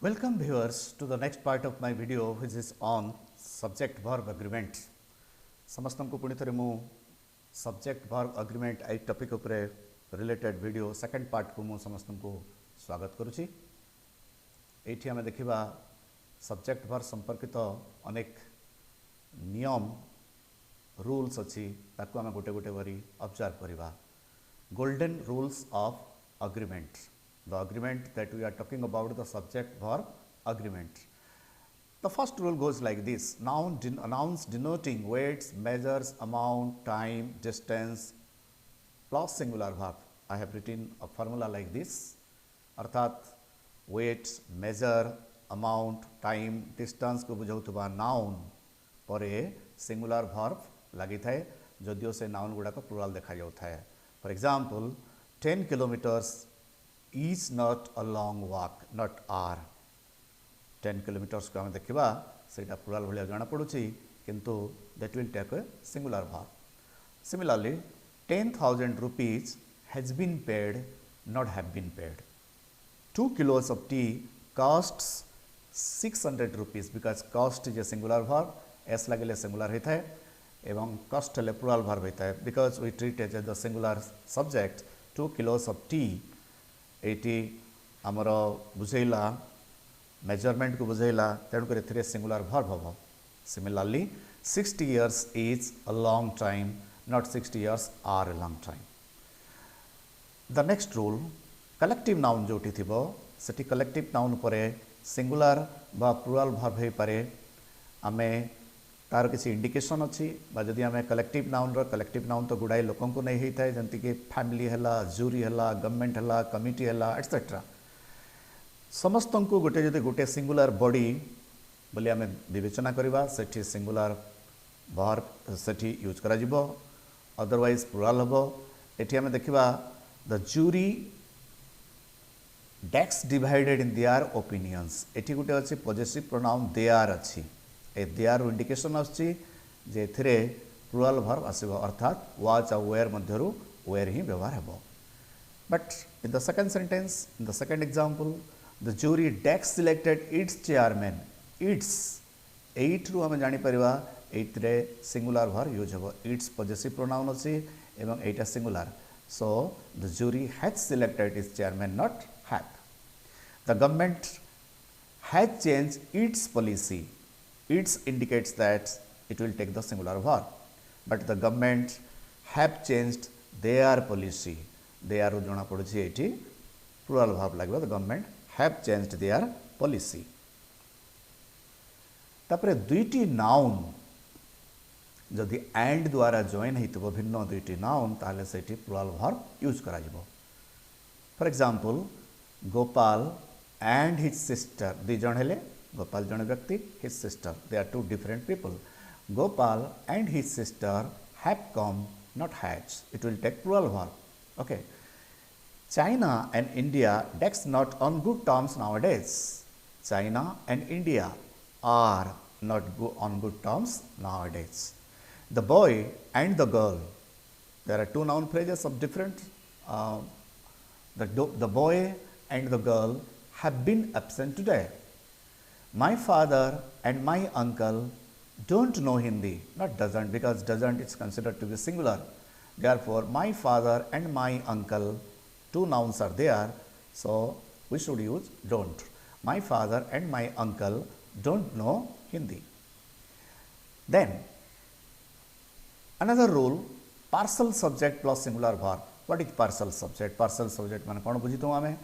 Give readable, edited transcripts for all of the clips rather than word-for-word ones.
Welcome viewers to the next part of my video which is on subject verb agreement. समस्तन को पुणी थरे मु subject verb agreement आई topic उपरे related video second part को मु समस्तन को स्वागत करूची। एठी हमें देखिबा subject verb संपर्कित अनेक नियम रूल्स अछि ताको हमें गोटे गोटे करी ऑब्जर्व करिबा। Golden rules of agreement. The agreement that we are talking about, the subject verb agreement. The first rule goes like this: nouns denoting weights, measures, amount, time, distance plus singular verb. I have written a formula like this. अर्थात weight, measure, amount, time, distance को बुझाउथबा noun परे singular verb लागि थाए जदियो से noun गुडा को plural देखा जाउ थाए. For example, 10 kilometers is not a long walk, not are. 10 kilometers को हमें देखिबा सेटा plural भलिया जाना पड़ुची किंतु that will take a singular verb. Similarly, 10,000 rupees has been paid, not have been paid. 2 kilos of tea costs 600 rupees because cost is a singular verb. S लगे singular होता है एवं cost है plural verb होता है because we treat it as the singular subject. 2 kilos of tea eighty आमर बुझेला measurement को बुझेला तेणुक एथिरे सिंगुलर वर्ब हम. Similarly 60 years is a long time, not 60 years are a long time. The next rule, collective noun जोटी थिबो सेठी collective noun परे singular बा plural verb हे पारे आमे तार किसी इंडिकेशन अच्छी जदि आम कलेक्टिव नाउन तो गुड़ाई लोक नहीं होता है जमती कि फैमिली है, जूरी है, गवर्नमेंट है, कमिटी है एटसेट्रा समस्त को गोटे जदि गोटे सिंगुलर बॉडी बोली आम विवेचना करवा सेठी सिंगुलर वर्ब सेठी यूज करा जिवो अदरवाइज प्लुरल हबो. एठी आम देखिबा the jury desks divided in their opinions. एठी गोटे अछि पॉजिटिव प्रोनाउन देयर अछि ए देयर इंडिकेशन आछि जे एथिरे प्लुरल वर्ब आसीबो अर्थात वाच आ वेयर मध्यरु वेयर ही व्यवहार हेबो. But in the second sentence, in the second example, the jury decks selected its chairman. Its एट रु हम जानि परिबा एथरे सिंगुलर वर्ब यूज हेबो. इट्स पॉजिटिव प्रोनाउन अछि एवं एटा singular. So the jury has selected its chairman, not have. The government has changed its policy. Its indicates that it will take the singular verb, but the government have changed their policy. Their jona पड़ुछि एठी plural verb लागबो. The government have changed their policy. तापरे दुईटी noun जदि and द्वारा join हेतबो भिन्न दुईटी noun ताले सेठी plural verb use करा जिवो. For example, Gopal and his sister दुई जण हेले. Gopal जन व्यक्ति, his sister, they are two different people. Gopal and his sister have come, not has. It will take plural verb. Okay. China and India dex not on good terms nowadays. China and India are not on good terms nowadays. The boy and the girl. There are two noun phrases of different. The boy and the girl have been absent today. My father and my uncle don't know Hindi, not doesn't, because doesn't is considered to be singular. Therefore, my father and my uncle, two nouns are there, so we should use don't. My father and my uncle don't know Hindi. Then, another rule, partial subject plus singular verb. What is partial subject? Partial subject माने कौन बुझी तो आमे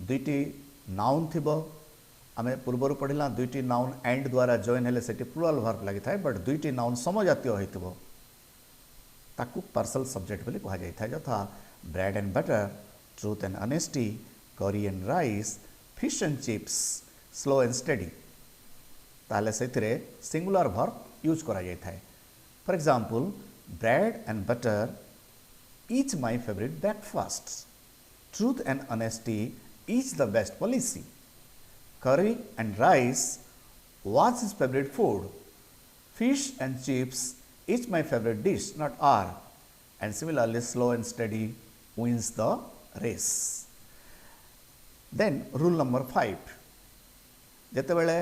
दुईटी noun थिबो. आमे पूर्वर पढ़िला दुईटी noun and द्वारा join हेले सेठी plural verb लागि थाए, बट दुईटी नाउन समजातीय होइतबो ताकू पार्सल सब्जेक्ट बोली कहा जाय थाए. जथा bread and butter, truth and honesty, curry and rice, fish and chips, slow and steady ताले सेथिरे सिंगुलर वर्ब यूज करा जाय थाए. For example, bread and butter is my favourite breakfast. Truth and honesty is the best policy. Curry and rice was his favorite food. Fish and chips is my favorite dish, not are. And similarly, slow and steady wins the race. Then rule number 5. ଯେତେବେଳେ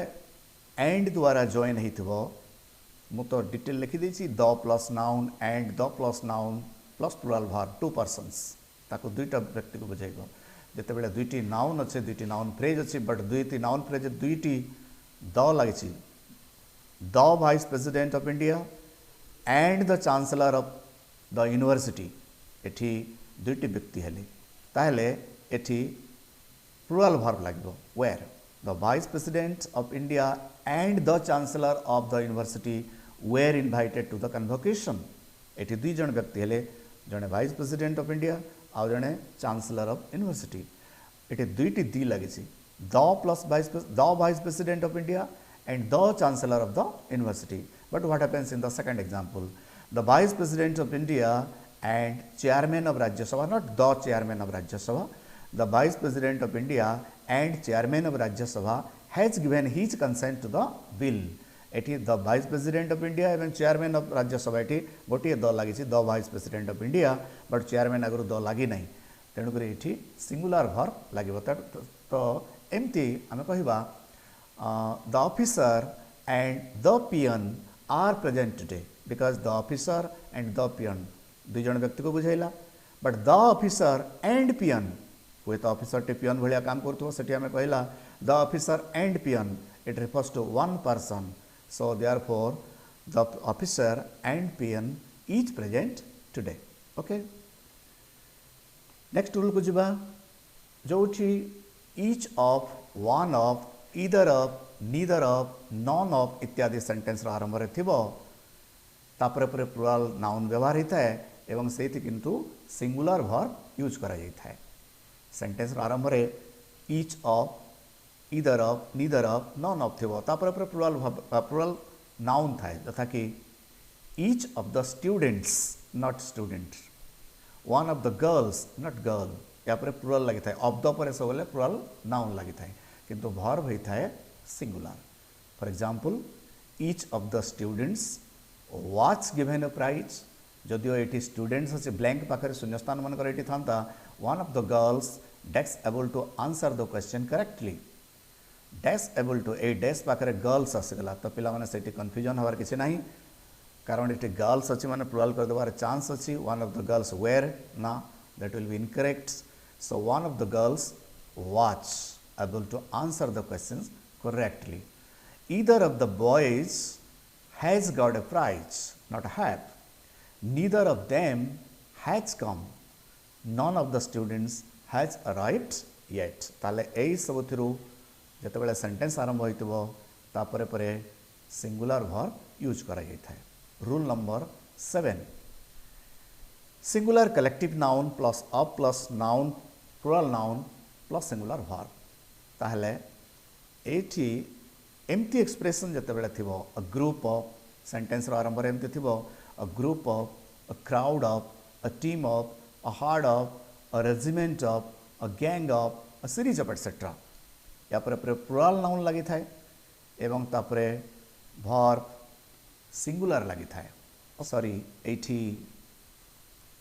and द्वारा join होइथिबो मु तो detail लिखि देछि the plus noun and the plus noun plus plural verb two persons ताको दुईटा व्यक्ति को बुझाइबो जेतेबेले दुईटी नाउन अच्छे दुईटी नाउन फ्रेज अच्छे बट दुईटी नाउन फ्रेज दुईटी द लागिछि the vice president of India and the chancellor of the university एठी दुईटी व्यक्ति हेले ताहेले एठी प्लुराल वर्ब लागबो were the vice president of India and the chancellor of the university were invited to the convocation एठी दुई जन व्यक्ति हेले जने वाइस प्रेसिडेंट ऑफ इंडिया आ जने चांसलर ऑफ यूनिवर्सिटी एठी दुईटी दी लागिछि the plus vice president of India and the chancellor of the university but what happens in the second example the vice president of India and chairman of Rajya Sabha not the chairman of Rajya Sabha the vice president of India and chairman of Rajya Sabha has given his consent to the bill eighty the vice president of India एवं chairman of Rajya Sabha eighty गोटे the लगी the vice president of India but chairman आगु the लगी ना तेणुक ये singular verb लगे तो एमती आम कहवा the officer and the peon are present today because the officer and the peon दुई जन व्यक्ति को बुझाइला but the officer and peon हुए तो ऑफिसर टे पियन भाया काम करें आम कहला the officer and peon it refers to one person so therefore the officer and pian each present today okay next rule को जिबा जोठी each of one of either of neither of none of इत्यादि sentence आरंभ रे थिबो तापर पर plural noun व्यवहार होता है एवं सेति किंतु सिंगुलर वर्ब यूज करा जाता है सेंटेंस आरंभ रे each of either of neither of none of थिबो तापर पर प्लुराल नाउन थाए जथा कि each of the students not student one of the girls not girl या पर प्लुराल लगी थाए of the पर सब बोले प्लुराल नाउन लगी थाए किंतु वर्ब होई थाए singular for example each of the students was given a prize जदियो एटी स्टूडेंट्स अच्छे ब्लैंक पाखे शून्यस्थान मनकर एटी था one of the girls that's able to answer the question correctly dash able to a dash पाखे गर्ल्स आसीगला तो पिला माने सेठी कन्फ्यूजन हबार किसी नहीं कारण ये गर्ल्स अच्छी मैंने प्लुराल कर देवार चांस अच्छी one of the girls were ना that will be incorrect so one of the girls was able to answer the questions correctly either of the boys has got a prize not have neither of them has come none of the students has arrived yet ताले एई सब थिरु जितेबाला sentence आरंभ होपर पर singular verb use करा जाता है rule number 7 singular collective noun plus अ plus noun plural noun plus singular verb ताहले एठी एमती एक्सप्रेशन जितेबाला थिबो अ ग्रुप ऑफ सेंटेंस आरंभ रे एमती थिबो a group of a crowd of a team of a herd of a regiment of a gang of a series of etcetera या पर प्लुराल नाउन लगी थाए एवं तापरे वर्ब सिंगुलर लगी थाए सॉरी एठी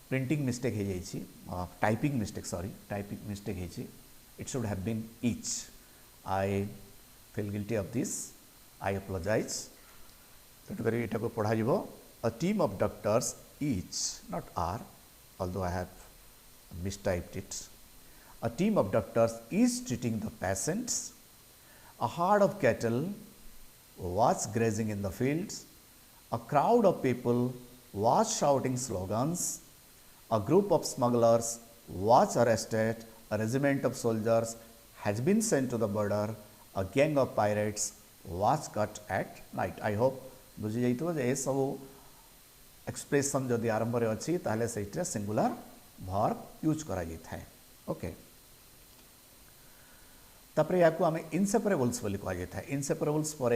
प्रिंटिंग मिस्टेक हो जाइछि typing mistake sorry typing mistake है it should have been is I feel guilty of this I apologise तेणुक एटा को पढ़ा जीवो a team of doctors is not are although I have mistyped it A team of doctors is treating the patients. A herd of cattle was grazing in the fields. A crowd of people was shouting slogans. A group of smugglers was arrested. A regiment of soldiers has been sent to the border. A gang of pirates was caught at night. I hope बुझी जाइतो जे ए सब expression जदि आरंभ रे अछि ताले सेइटे singular verb use करा जाय थाए ओके तापर या को आम इनसेपरेबल्स बोली कह जाए इनसेपरेबल्स पर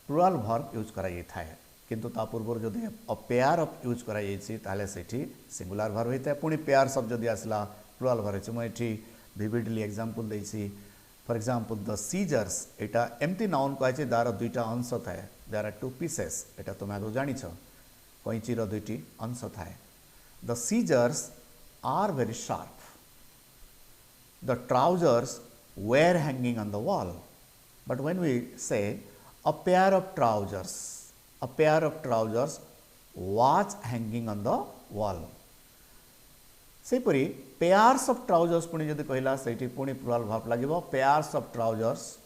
प्लुराल वर्ब यूज करा जाता है किंतु ता पूर्व जदि अ पेयर ऑफ यूज करा जाइछि ताले सेठी सिंगुलर वर्ब होता है पुणी पेयर सब जदि आसला प्लुराल वर्ब मुझे विविडली एग्जांपल देछि फॉर एग्जांपल द सीजर्स एटा एमती नाउन कहे दार दुईटा अंश थाए देयर आर टू पीसेस एटा तुम आगु जानिछ कैंचीर दुईटी अंश थाए the scissors are very sharp the trousers were hanging on the wall But when we say a pair of trousers was hanging on the wall. सेपरी पेयर्स ऑफ ट्राउजर्स पुणी जदि कहला सेठी पुणी प्लुराल वर्ब लागिबो pairs of trousers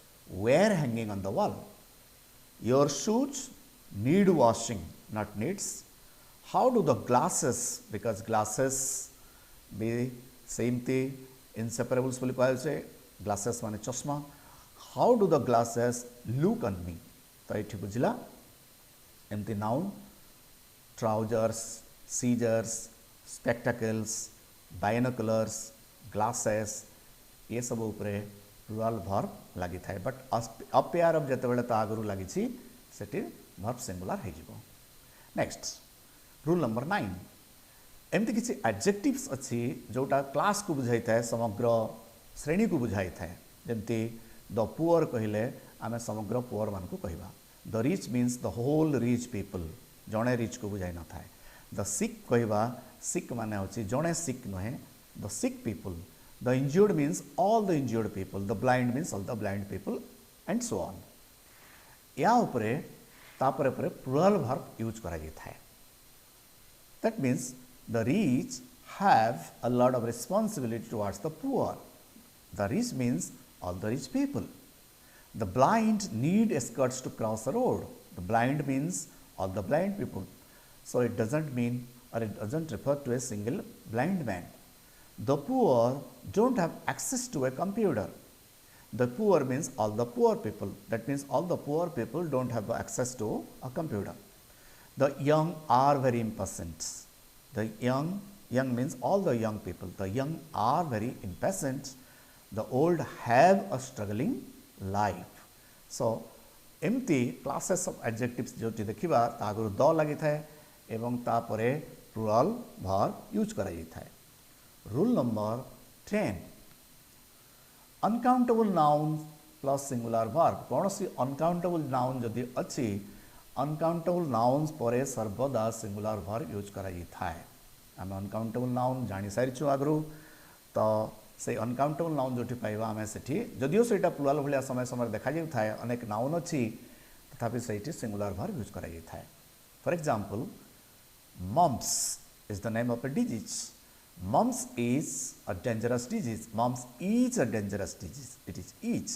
were hanging on the wall. Your shoes need washing not needs. How do the glasses because glasses भी सेमती inseparables बोली कहुचे ग्लासेस माने चश्मा. How do the glasses look on me. तो ये बुझला एमती noun trousers scissors spectacles binoculars glasses ये सब उपरे प्लुराल वर्ब लगी थाए. बट अ पेयर ऑफ जते बेले ता आगरु लागि छि सेठी वर्ब सिंगुलर हे जिवो. नेक्स्ट रूल नंबर 9 एमती किसी एडजेक्टिव्स अच्छी जोटा क्लास को बुझाई थाए समग्र श्रेणी को बुझाई थाए. जमती द पुअर कहले आमे समग्र पुअर मान को कहबा. The rich means the whole rich people जणे रिच को बुझाई न थाए. द सिक कहबा सिक माने होची जणे सिक नहे the sick people. The injured means all the injured people. The blind means all the blind people and so on. या उपरे तापरे परे प्लुराल वर्ब यूज करा जाय थाए. That means the rich have a lot of responsibility towards the poor. The rich means all the rich people. The blind need escorts to cross the road. The blind means all the blind people. So it doesn't mean or it doesn't refer to a single blind man. The poor don't have access to a computer. The poor means all the poor people. That means all the poor people don't have access to a computer. The young are very impatient. The young means all the young people. The young are very impatient. The old have a struggling life. So एमती classes of adjectives जो देखा आगुरी the लगी थाए एवं तापरे plural verb use करा थाए. Rule number 10 uncountable noun plus singular verb. कौन सी अनकाउंटेबल नाउन जदि अच्छी अनकाउंटेबल नाउन्स परे सर्वदा सिंगुलर वर्ब यूज करा थाए. आम अनकाउंटेबल नाउन जानी सारी आगु तो से अनकाउंटेबल नाउन जो पाइबा आम से जदिओ से प्लुराल भाया समय समय देखा थाए अनेक नाउन अच्छी तथापि से सिंगुलर वर्ब यूज करा थाए. For example mumps is the name of a disease. Mumps is a dangerous disease. Mumps is a dangerous disease. It is is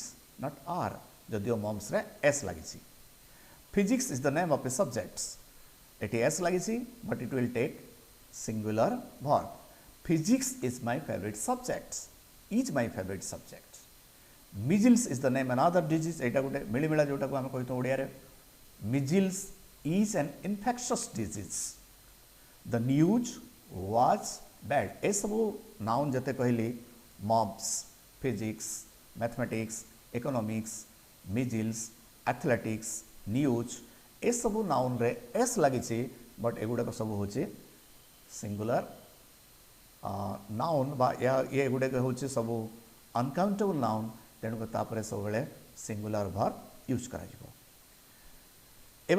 not are जदिओ मम्स रे एस लगी. Physics is the name of a subject. It is lagi but it will take singular verb. Physics is my favorite subject. Is my favorite subject. Measles is the name another disease. एटा गोटे मिलीमिला जोटा को हम कहतो ओडिया रे. Measles is an infectious disease. The news was bad. ए सब noun जते कहली mumps, physics, mathematics, economics, measles, athletics, news ए सब नाउन रे एस लगी बट एगुड़ाक सब हूँ सिंगुलर नाउन ये गुड़ाक हूँ सब अनकाउंटेबल नाउन. तेणुक सब सिंगुलर वर्ब यूज कर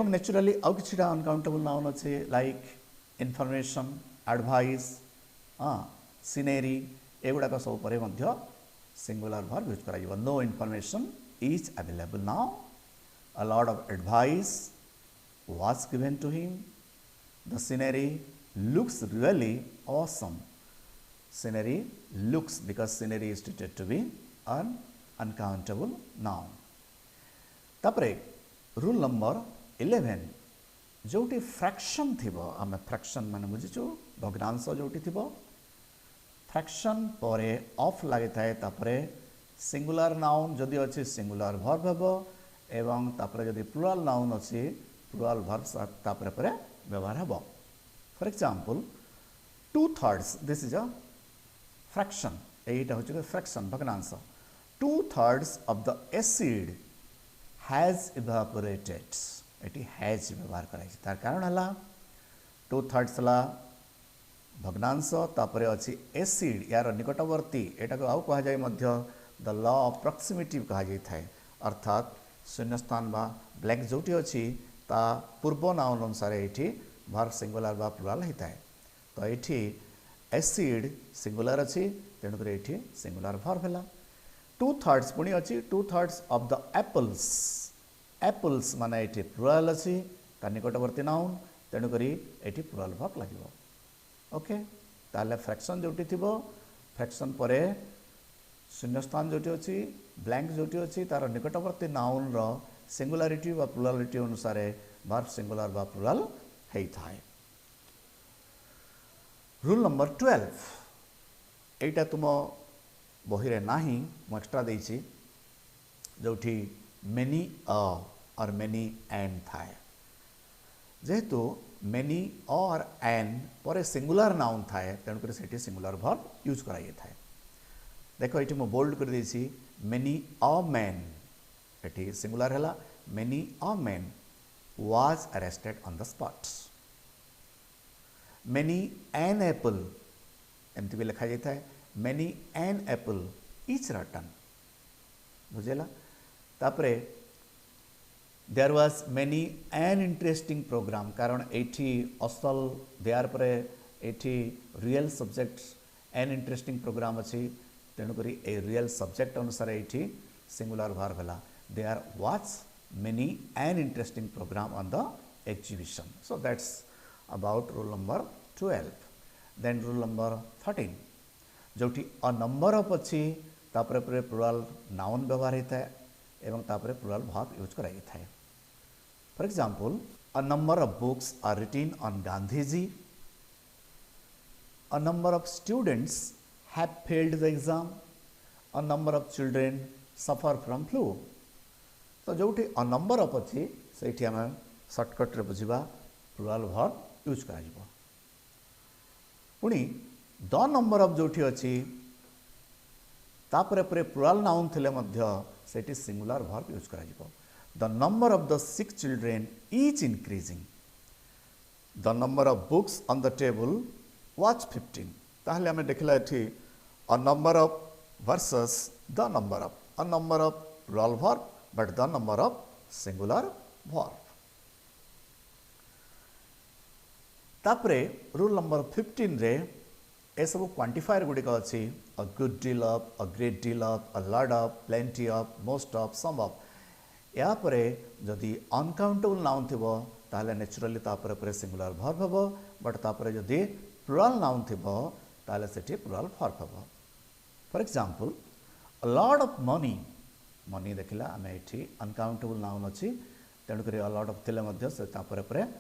नेचुराली आउ कि अनकाउंटेबल नाउन अच्छे लाइक इनफॉरमेशन एडवाइस सीनेरी एगुड़ाक सब पर सिंगुलर वर्ब यूज कर. No information is available now. A lot of advice was given to him. The scenery looks really awesome. Scenery looks because scenery is treated to be an uncountable noun. तापरे rule number 11 जोटी fraction थिबो आमे fraction माने बुझिचो भग्नांश जोटी थिबो fraction परे of लागि थाए तापरे singular noun जदि अछि सिंगुलर वर्ब हेबो एवं तापरे जदि प्लुराल नाउन अच्छी प्लुराल वर्ब तापरे परे व्यवहार हेबो. For example 2/3 this is a fraction. एटा होचे फ्रैक्शन भग्नांश. 2/3 of the acid has evaporated. एटी हैज व्यवहार कराई तार कारण हला 2/3 हला भग्नांश तापरे अच्छी एसिड यार निकटवर्ती एटा को आउ कहा जाय मध्य द लॉ ऑफ प्रॉक्सिमिटी कहा जाय थाए. अर्थात शून्यस्थान बा ब्लैंक जोटी अच्छी ता पूर्व नाउन अनुसार ये वर्ब सिंगुलर बा प्लुराल होता है. तो ये एसिड सिंगुलर अच्छी तेणुक ये सिंगुलर वर्ब है. 2/3 पुणी अच्छी 2/3 ऑफ द एप्पल्स एप्पल्स माने ये प्लुराल अच्छी तार निकटवर्ती नाउन तेणुक ये प्लुराल वर्ब लगे ओके ताले फ्रैक्शन जोटी थी फ्रैक्शन पर शून्यस्थान जोटी अच्छी ब्लैंक जोटी अच्छी तार निकटवर्ती नाउन रो सिंगुलारिटी व प्लुरालिटी अनुसार वर्ब सिंगुलर व प्लुराल होता है। रूल नंबर 12 एटा तुम बही रे नाही मु एक्स्ट्रा देछि जोठी मेनी अ और मेनी एन थाए जेहेतु मेनी और एन पर सिंगुलर नाउन थाए तेणुक से सिंगुलर वर्ब यूज कराई थाए। देख ये मु बोल्ड कर देछि मेनी अ मैन ये सिंगुलर है many a man was arrested on the spot many an apple एमती भी लिखा जाता है many an apple is written बुझेला तापरे there was many an interesting programme कारण एठी असल देयर पर एठी real subject an interesting programme अच्छी तेणुक ए रियल सब्जेक्ट अनुसार एठी सिंगुलर वर्ब है there was many an interesting programme on the exhibition so that's about rule number 12 then rule number 13 जोटी अ नंबर ऑफ अच्छी तापरे पर प्लुराल नाउन व्यवहार होता है एवं तापरे प्लुराल वर्ब यूज कराई थाए। For example a number of books are written on Gandhiji a number of students have failed the exam a number of children suffer from flu तो जोटी अ नंबर ऑफ अच्छी से आम सर्टकट रे बुझा plural verb use करा पुणी the number of जोठी अच्छी तापरे परे प्लुराल नाउन थिले मध्य सेठी सिंगुलर वर्ब यूज करा the number of the sick children is increasing the number of books on the table was 15 ताहले हमें देखला एठी अ number of versus the number of plural verb but the number of singular verb तापरे rule number 15 रे ए सब quantifier गुड़िक अच्छी a good deal of a great deal of a lot of plenty of most of some of या परे जदि uncountable noun थिबो ताले naturally तापरे परे सिंगुलर वर्ब हबो बट तापरे जदि प्लुराल नाउन थिबो ताले सेठी प्लुराल वर्ब हबो। For example a lot of money money देखिला आमे एठी अनकाउंटेबल नाउन अछि तेणुक अ लॉट ऑफ थिले मध्य से तापरे परे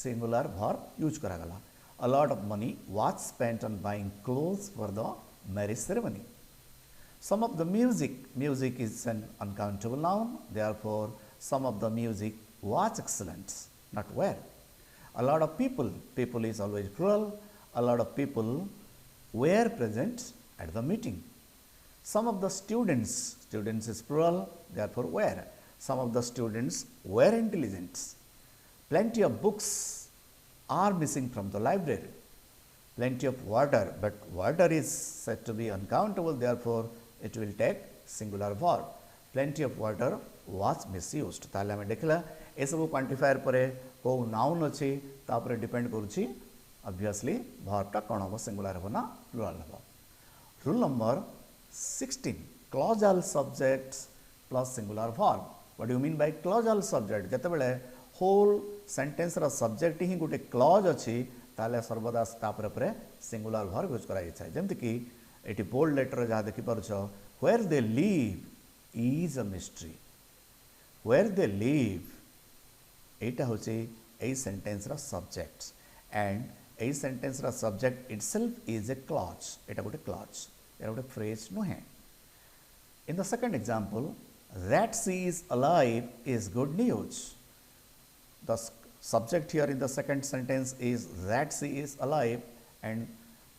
सिंगुलर वर्ब यूज करा गला a lot of money was spent on buying clothes for the marriage ceremony some of the music is an uncountable noun therefore some of the music was excellent not were a lot of people is always plural a lot of people were present at the meeting some of the students is plural therefore were some of the students were intelligent plenty of books are missing from the library. Plenty of water, but water is said to be uncountable, therefore it will take singular verb. Plenty of water was misused. ताले हमें देखला ये सब quantifier परे को noun अच्छी तापरे depend करुची ऑब्वियसली वर्ब टा कौन हो सिंगुलर हो ना प्लुरल हो। Rule number 16 clausal subject plus singular verb what do you mean by clausal subject जते बेले होल सेंटेंस रा सब्जेक्ट ही गोटे क्लॉज अच्छी ताले सर्वदा तापर पर सिंगुलर वर्ब यूज कराई छाय जेमति कि एटी बोल्ड लेटर जहाँ देखि परछो where they live is a mystery where they live एटा होची ए सेंटेंस रा सब्जेक्ट एंड ए सेंटेंस रा subject itself is a clause एटा गोटे क्लॉज एटा गोटे फ्रेज नुहे। In the second example that she is alive is good news the subject here in the second sentence is that she is alive and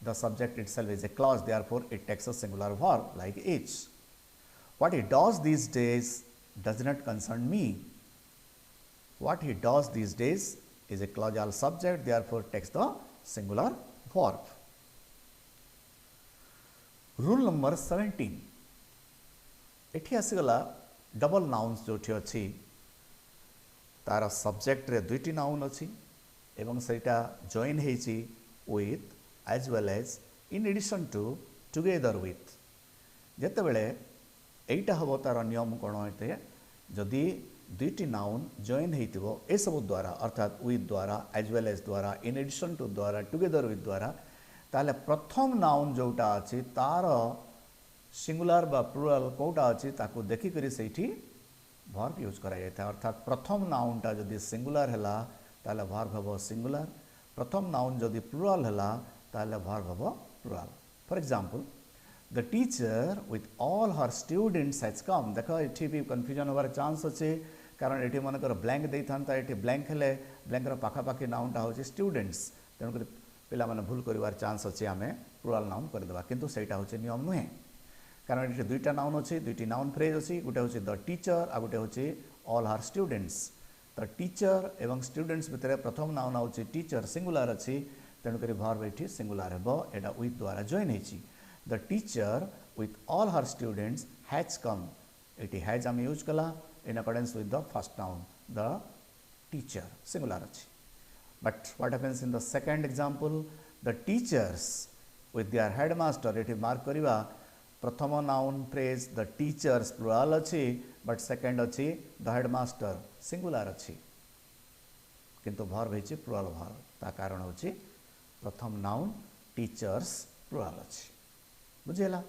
the subject itself is a clause therefore it takes a singular verb like is. What he does these days does not concern me. What he does these days is a clausal subject therefore takes the singular verb. Rule number 17 एठी आसीगला double nouns जोठी अछि तार subject रे दुईटी noun अच्छी एवं सेटा join हेची with as well as in addition to together with जेते बेले एटा हम तार नियम कौन होते जदि दुईटी नाउन जॉइन होइतिबो ए सब द्वारा अर्थात विथ द्वारा एज वेल एज द्वारा इन एडिशन टू द्वारा टुगेदर विथ द्वारा ताले प्रथम नाउन जोटा अछि तार सिंगुलर बा प्लुराल कोटा अछि ताको देखि करी सेठी वर्ब यूज करा जाय था अर्थात प्रथम नाउन टा जदि सिंगुलर हला ताले वर्ब हबो सिंगुलर प्रथम नाउन जदि प्लुराल हला ताले वर्ब हबो plural for example the teacher with all her students has कम देखो एठी भी कंफ्यूजन होबार चांस अछि कारण एठी मनकर ब्लैंक देई थांता एठी ब्लैंक हेले ब्लैंक रो पाखा पाखी नाउन टा होछि स्टूडेंट्स तेनु कर पिला माने भूल करिवार चांस अछि आमे प्लुराल नाउन कर देबा किंतु सेटा होछि नियम नुहे कारण एठी दुईटा नाउन अछि दुईटी नाउन फ्रेज अछि गुटे होछि द टीचर आ गुटे होछि all her students the teacher एवं स्टूडेंट्स भितरे प्रथम नाउन होछि टीचर सिंगुलर अछि तेनु करी वर्ब एठी सिंगुलर हेबो एटा विथ द्वारा जॉइन हेछि the teacher with all her students has come एटी हैज आम यूज कला in accordance with the first noun the teacher singular अछि but what happens in the second example the teachers with their headmaster एटी mark करिवा प्रथम noun phrase the teachers plural अछि but second अछि the headmaster singular अछि किंतु verb हेछि plural verb ता कारण होछि प्रथम नाउन टीचर्स प्लुराल अछि बुझेला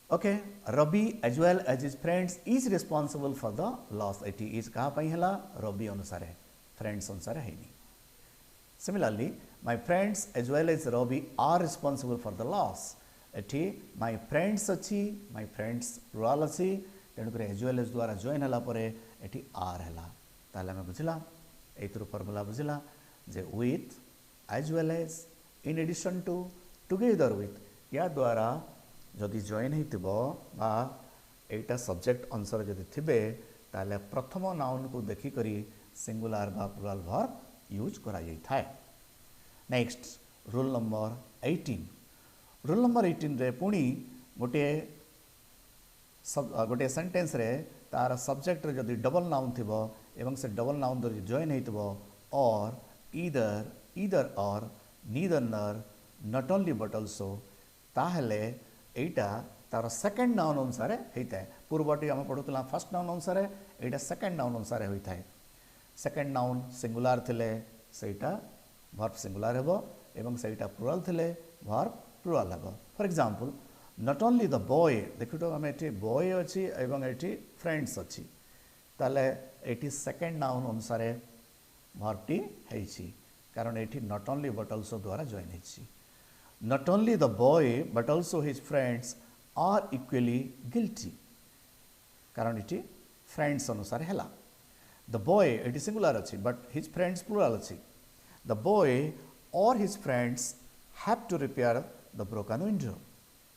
okay Ravi as well as his friends is responsible for the loss एटी इज कहा पई हला रवि अनुसार है फ्रेंड्स अनुसार है नहीं similarly my friends as well as Ravi are responsible for the loss एटी माय फ्रेंड्स अछि माय फ्रेंड्स प्लुराल अछि तेणु करे एज वेल एज द्वारा जॉइन हला परे एटी आर हला ताले हम बुझला एथरो फार्मूला बुझला जे with as well as in addition to together with या द्वारा जदि जॉइन होइतिबो बा एटा सब्जेक्ट आंसर जदि थिबे ताले प्रथम नाउन को देखि करी सिंगुलर बा प्लुराल वर्ब यूज करा जाय थाए next rule number 18 rule number 18 रे पुणी गोटे सेंटेंस रे तार सब्जेक्ट रे जदि डबल नाउन थिबो एवं से डबल नाउन जदि जॉइन होइतिबो और ईदर और नीदर नर नॉट ओनली बट आल्सो ताहले एटा तार सेकंड नाउन अनुसार होता है पूर्वटी आम पढ़ुला फर्स्ट नाउन अनुसार एटा सेकंड नाउन अनुसार होता है सेकंड नाउन सिंगुलर थिले सेटा वर्ब सिंगुलर हेबो एवं सेटा प्लुराल थिले वर्ब प्लुराल हेबो for example not only the boy देखु तो हमें एटी बॉय अछि एवं एटी फ्रेंड्स अछि ताले एटी सेकंड नाउन अनुसार वर्ब टी हेछि कारण eighty not only but also द्वारा join हेछि Not only the boy but also his friends are equally guilty. कारण इटी फ्रेंड्स अनुसार हैला the boy इटी सिंगुलर अछि but his friends plural अछि the boy or his friends have to repair the broken window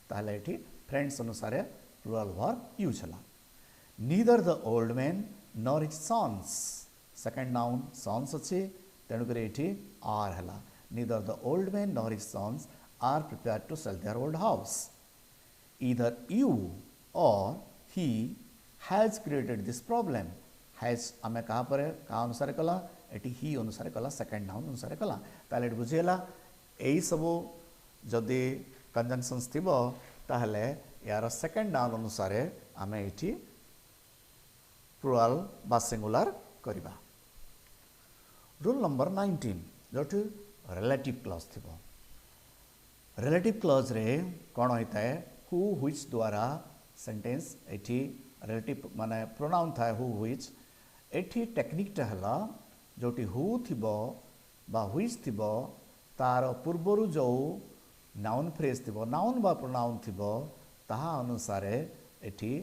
ताले इटी friends अनुसार plural verb use हैला neither the old man nor his sons second noun sons अछि तेणु करे इटी are हैला neither the old man nor his sons are prepared to sell their old house. Either you or he has created this problem. Has आमे कहा पर कहा अनुसार कला एटी ही अनुसार कला सेकंड नाउन अनुसार कला ताले बुझेला एई सबो जदि कंजंक्शंस थिबो ताहले यार सेकंड नाउन अनुसार आमे एटी प्लुराल बा सिंगुलर करिबा रूल नंबर 19 जोटि रिलेटिव क्लॉज थिबो रिलेटिव क्लॉज रे कौन होता है हु व्हिच द्वारा सेंटेंस एठी रिलेटिव माने प्रोनाउन था हु व्हिच एठी टेक्निक टा हला जोटी हु थिबो बा व्हिच थिबो तार पूर्वरु जो नाउन फ्रेज थिबो नाउन बा प्रोनाउन थिबो ताहा अनुसार एठी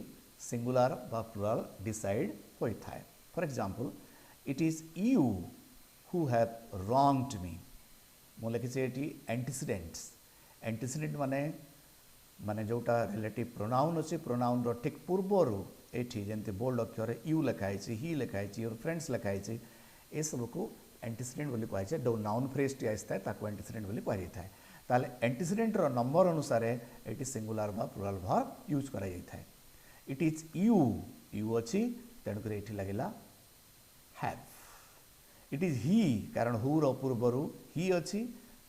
सिंगुलर बा प्लुराल डिसाइड होई थाए for example it is you who have wronged me मो लिखिसे एठी एंटीसीडेंट्स एंटीसीडेंट माने माने जोटा रिलेटिव प्रोनाउन अछि प्रोनाउन रो ठीक पूर्वरु एठी जेंति बोल्ड अक्षर यू लिखाइ छै ही लिखाइ छै और फ्रेंड्स लिखाइ छै ए सब को एंटीसीडेंट बोली कहै छै दो नाउन फ्रेज टी आइस्ता ताको एंटीसीडेंट बोली कहै थाए ताले एंटीसीडेंट रो नंबर अनुसार एटी सिंगुलर बा प्लुराल वर्ब यूज करा जाय थाए इट इज यू अछि तेणु करे एठी लागिला हैव इट इज ही कारण हु रो पूर्वरु ही अछि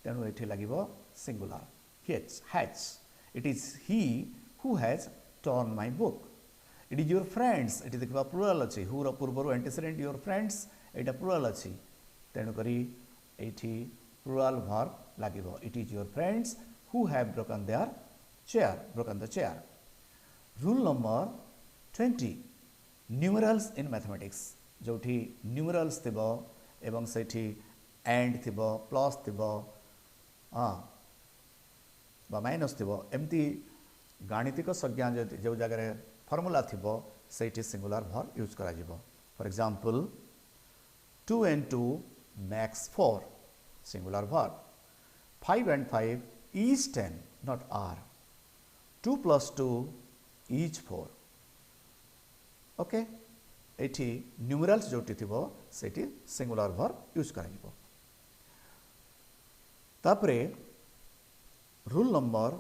तेणु एठी लागिबो singular has it is he who has torn my book it is your friends एटी देखा प्लुराल अच्छी हु पूर्व एंटीसीडेंट योर फ्रेंड्स एटा प्लुराल अच्छी तेणुक ये प्लुराल वर्ब लगे it is your friends who have broken their chair rule number 20 numerals in mathematics जो न्यूमेरल्स थी एवं से एंड थी प्लस थी माइनस थी एमती गाणितिक संज्ञा जो जगह फॉर्मूला थी से सिंगुलर वर्ब यूज करा for example 2 and 2 makes 4 singular verb 5 and 5 is 10 not are 2 plus 2 is 4 okay एठी न्यूमेरल्स जोटी थिबो सेठी सिंगुलर वर्ब यूज कराइबो तापरे रूल नंबर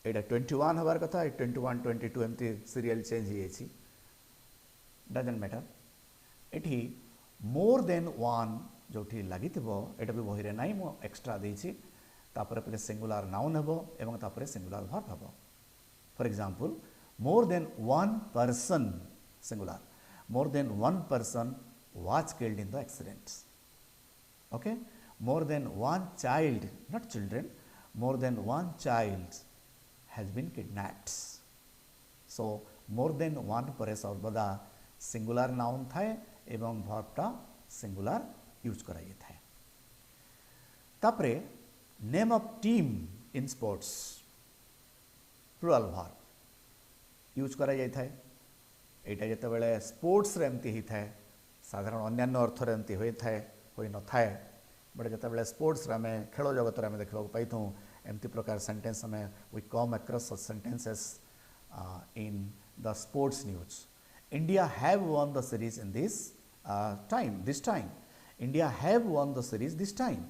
एटा 21 हबार कथा 21 22 एमती सीरियल चेंज ही एछि डजंट मैटर एठी मोर देन वन जो लगी एटा भी बही ना मु एक्स्ट्रा देछि तापर पे सिंगुलर नाउन हेबो एवं तापर सिंगुलर वर्ब हेबो for example more than one person singular more than one person was killed in the accident okay more than one child not children more than one child has been kidnapped so more than one पर सर्वदा singular noun थाए एवं वर्बटा singular use कराई थाए तापरे name of team in sports plural verb use कराई थाए एटा जते बेले स्पोर्ट्स रे एमती ही थाए साधारण अन्यान्य अर्थ रे एमती होई थाए होई न थाए बट जते बेले स्पोर्ट्स रे हमें खेल जगत रे हमें देखबा पाइथु एमती प्रकार सेंटेंस हमें we come across such sentences in the sports news India have won the series in this time. India have won the series this time.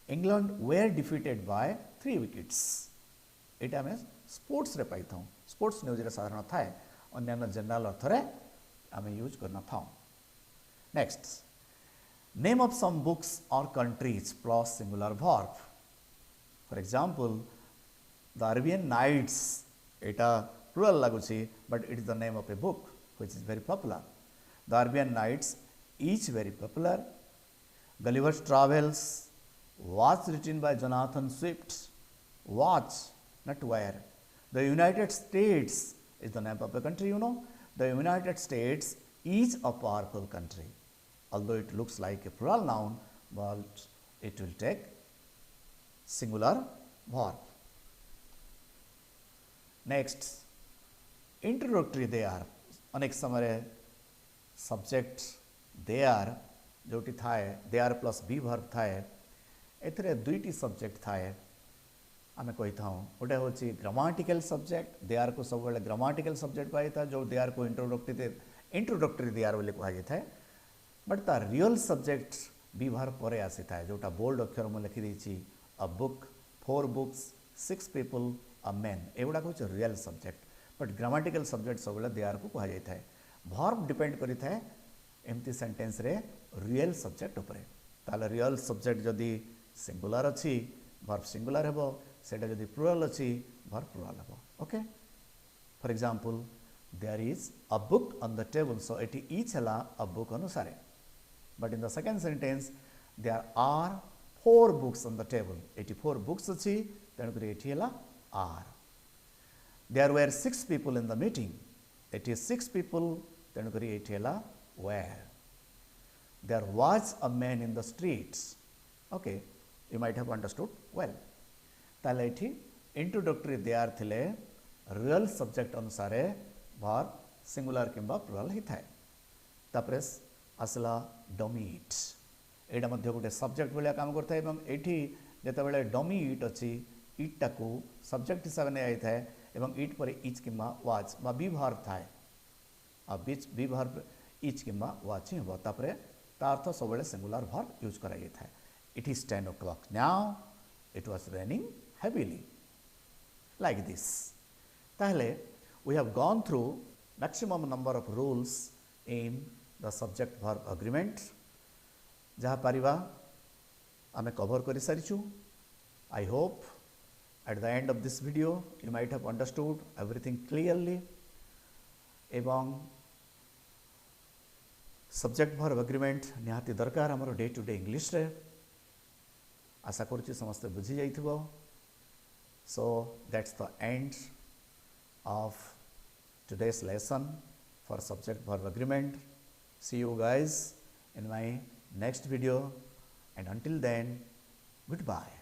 England were defeated by 3 wickets. एटा में स्पोर्ट्स रे पाई था sports news रे साधारण थाए अन्य general अर्थ रे आमे use करना था next name of some books or countries plus singular verb for example the Arabian Nights एटा प्लुरल लागुची but it is the name of a book which is very popular. The Arabian Nights is very popular. Gulliver's Travels was written by Jonathan Swift. Was, not where. The United States is the name of the country, you know. The United States is a powerful country. Although it looks like a plural noun, but it will take singular verb. Next, introductory they are. अनेक समय subject they are जोटी थाए they are plus be verb थाए एथरे दुईटी subject थाए आमे कही था गोटे हूँ ग्रामाटिकल सब्जेक्ट दे आर को सब बेले ग्रामाटिकल सब्जेक्ट पाई था जो दे आर को इंट्रोडक्टरी दे आर बोली कहुए थाए बट ता रियल सब्जेक्ट बी वर्ब पर आसी थाए जोटा बोल्ड अक्षर मु लिखि देछि a book 4 books 6 people a man एगुड़ा हूँ real subject but grammatical subject सब दे आर को कहुए थाए वर्ब डिपेंड करि थाए एमती सेंटेंस रे रियल सब्जेक्ट उपरे ताले रियल सब्जेक्ट जदि सिंगुलर अच्छी वर्ब सिंगुलर हेबो सेटा जदि प्लुरल अच्छी वर्ब प्लुरल हेबो okay for example there is a book on the table so एटी ईच हला अ बुक अनुसारे but in the second sentence there are 4 books on the table एटी 4 बुक्स अच्छी तेणु करी एटी हला are There were 6 people in the meeting. It is 6 people, then kari etela were. There was a man in the streets. Okay, you might have understood well. ताले एठी introductory they are थिले real subject अनुसारे verb singular किंबा plural ही थाए. तापरे असला domit. एटा मध्य गोटे subject भलिया काम करता है एवं एठी जेता बेले domit अछि इट टाकू subject हिसाब ने आई थाए एवं इट पर इच किंबा वाच बा बी वर्ब थाए आ बीच बी वर्ब इच किंबा वाच ही हो तापरे ता अर्थ सब बेले सिंगुलर वर्ब यूज कराई थाए it is 10 o'clock now it was raining heavily like this ताहले we have gone through maximum number of rules in the subject verb agreement जहाँ परिवा आमे कवर करि सारिछु I hope at the end of this video you might have understood everything clearly. एवं subject verb agreement निहाती दरकार आमर day to day English रे आशा करुच्ची समस्ते बुझी जाइथिबो so that's the end of today's lesson for subject verb agreement. See you guys in my next video, and until then, goodbye.